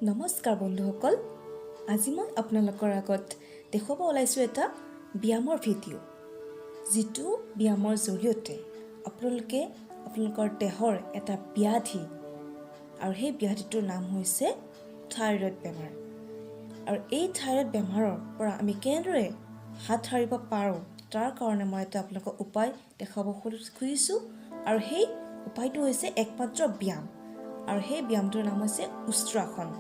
নমস্কাৰ বন্ধুসকল, আজি মই আপোনালোকৰ আগত দেখুৱাব ওলাইছোঁ এটা ব্যায়ামৰ ভিডিঅ', যিটো ব্যায়ামৰ জৰিয়তে আপোনালোকে আপোনালোকৰ দেহৰ এটা ব্যাধি, আৰু সেই ব্যাধিটোৰ নাম হৈছে থাইৰয়ড বেমাৰ। আৰু এই থাইৰয়ড বেমাৰৰ পৰা আমি কেনেদৰে হাত সাৰিব পাৰোঁ, তাৰ কাৰণে মই এটা আপোনালোকক উপায় দেখাব খুজিছোঁ। আৰু সেই উপায়টো হৈছে একমাত্ৰ ব্যায়াম, আৰু সেই ব্যায়ামটোৰ নাম হৈছে উষ্ট্ৰাসন।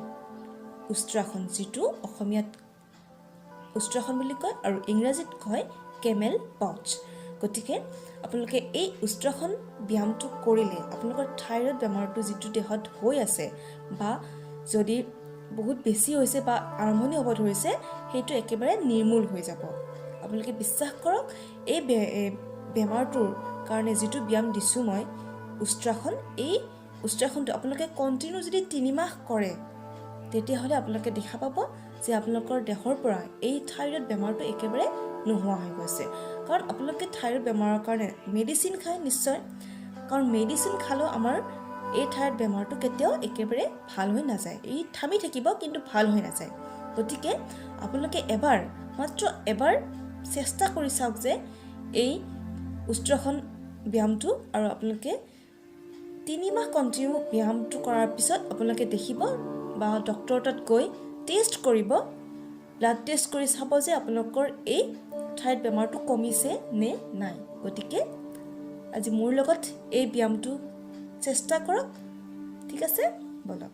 উষ্ট্ৰাসন, যিটো অসমীয়াত উষ্ট্ৰাসন বুলি কয় আৰু ইংৰাজীত কয় কেমেল পজ। গতিকে আপোনালোকে এই উষ্ট্ৰাসন ব্যায়ামটো কৰিলে আপোনালোকৰ থাইৰয়ড বেমাৰটো যিটো দেহত হৈ আছে বা যদি বহুত বেছি হৈছে বা আৰম্ভণি হ'ব ধৰিছে, সেইটো একেবাৰে নিৰ্মূল হৈ যাব। আপোনালোকে বিশ্বাস কৰক, এই বেমাৰটোৰ কাৰণে যিটো ব্যায়াম দিছোঁ মই উষ্ট্ৰাসন, এই উষ্ট্ৰাসনটো আপোনালোকে কণ্টিনিউ যদি 3 মাহ কৰে, তেতিয়াহ'লে আপোনালোকে দেখা পাব যে আপোনালোকৰ দেহৰ পৰা এই থাইৰয়ড বেমাৰটো একেবাৰে নোহোৱা হৈ গৈছে। কাৰণ আপোনালোকে থাইৰয়ড বেমাৰৰ কাৰণে মেডিচিন খায় নিশ্চয়, কাৰণ মেডিচিন খালেও আমাৰ এই থাইৰয়ড বেমাৰটো কেতিয়াও একেবাৰে ভাল হৈ নাযায়। এই থামি থাকিব, কিন্তু ভাল হৈ নাযায়। গতিকে আপোনালোকে মাত্ৰ এবাৰ চেষ্টা কৰি চাওক যে এই উষ্ট্ৰাসন ব্যায়ামটো, আৰু আপোনালোকে 3 মাহ কণ্টিনিউ ব্যায়ামটো কৰাৰ পিছত আপোনালোকে দেখিব, বা ডক্টৰ তাত গৈ টেষ্ট কৰিব, ব্লাড টেষ্ট কৰি চাব যে আপোনালোকৰ এই থাইৰয়ড বেমাৰটো কমিছে নে নাই। গতিকে আজি মোৰ লগত এই ব্যায়ামটো চেষ্টা কৰক। ঠিক আছে, বলক।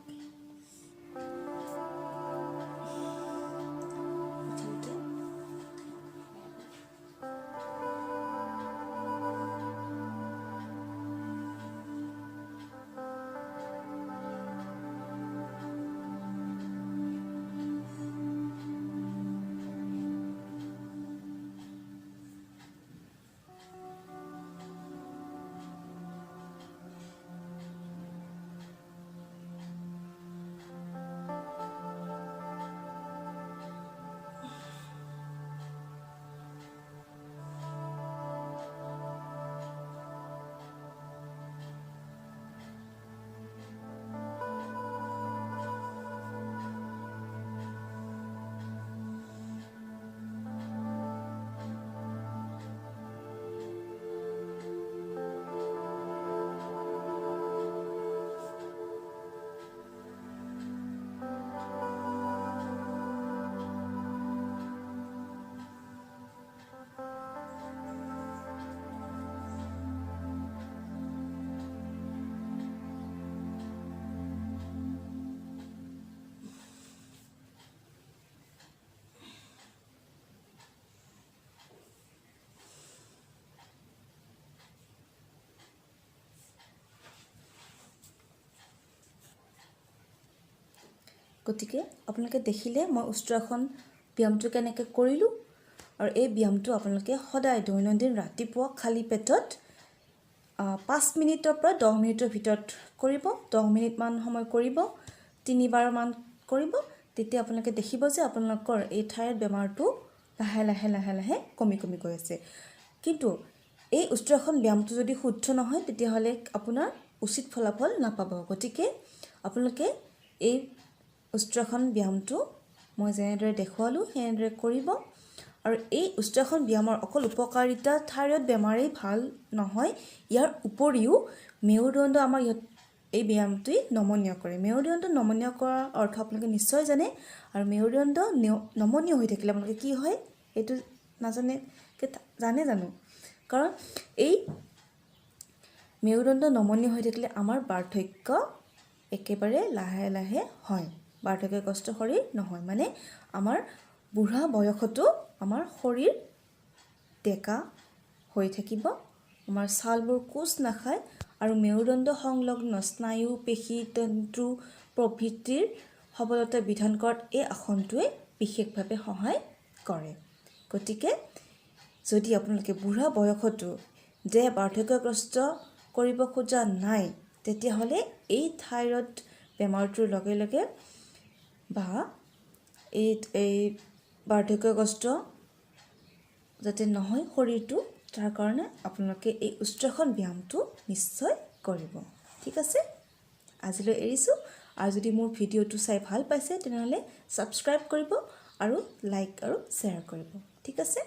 গতিকে আপোনালোকে দেখিলে মই উষ্ট্ৰাসন ব্যায়ামটো কেনেকৈ কৰিলোঁ। আৰু এই ব্যায়ামটো আপোনালোকে সদায় দৈনন্দিন ৰাতিপুৱা খালী পেটত 5 মিনিটৰ পৰা 10 মিনিটৰ ভিতৰত কৰিব। 10 মিনিটমান সময় কৰিব, 3 বাৰমান কৰিব। তেতিয়া আপোনালোকে দেখিব যে আপোনালোকৰ এই থাইৰয়ড বেমাৰটো লাহে লাহে লাহে লাহে কমি গৈ আছে। কিন্তু এই উষ্ট্ৰাসন ব্যায়ামটো যদি শুদ্ধ নহয়, তেতিয়াহ'লে আপোনাৰ উচিত ফলাফল নাপাব। গতিকে আপোনালোকে এই উষ্ট্ৰাসন ব্যায়ামটো মই যেনেদৰে দেখুৱালোঁ সেনেদৰে কৰিব। আৰু এই উষ্ট্ৰাসন ব্যায়ামৰ অকল উপকাৰিতা থাইৰয়ড বেমাৰেই ভাল নহয়, ইয়াৰ উপৰিও মেৰুদণ্ড আমাৰ এই ব্যায়ামটোৱে নমনীয় কৰে। মেৰুদণ্ড নমনীয় কৰাৰ অৰ্থ আপোনালোকে নিশ্চয় জানে। আৰু মেৰুদণ্ড নমনীয় হৈ থাকিলে আপোনালোকে কি হয়, এইটো জানে জানো? কাৰণ এই মেৰুদণ্ড নমনীয় হৈ থাকিলে আমাৰ বাৰ্ধক্য একেবাৰে লাহে লাহে হয়। বাৰ্ধক্যগ্ৰস্ত শৰীৰ নহয়, মানে আমাৰ বুঢ়া বয়সতো আমাৰ শৰীৰ ডেকা হৈ থাকিব, আমাৰ ছালবোৰ কোচ নাখায়, আৰু মেৰুদণ্ড সংলগ্ন স্নায়ু, পেশী, তন্তু প্ৰভৃতিৰ সবলতা বিধান কৰাত এই আসনটোৱে বিশেষভাৱে সহায় কৰে। গতিকে যদি আপোনালোকে বুঢ়া বয়সতো দেহ বাৰ্ধক্যগ্ৰস্ত কৰিব খোজা নাই, তেতিয়াহ'লে এই থাইৰয়ড বেমাৰটোৰ লগে লগে বা এই বাৰ্ধক্যগ্ৰস্ত যাতে নহয় শৰীৰটো, তাৰ কাৰণে আপোনালোকে এই উষ্ট্ৰাসন ব্যায়ামটো নিশ্চয় কৰিব। ঠিক আছে, আজিলৈ এৰিছোঁ। আৰু যদি মোৰ ভিডিঅ'টো চাই ভাল পাইছে তেনেহ'লে ছাবস্ক্ৰাইব কৰিব আৰু লাইক আৰু শ্বেয়াৰ কৰিব। ঠিক আছে।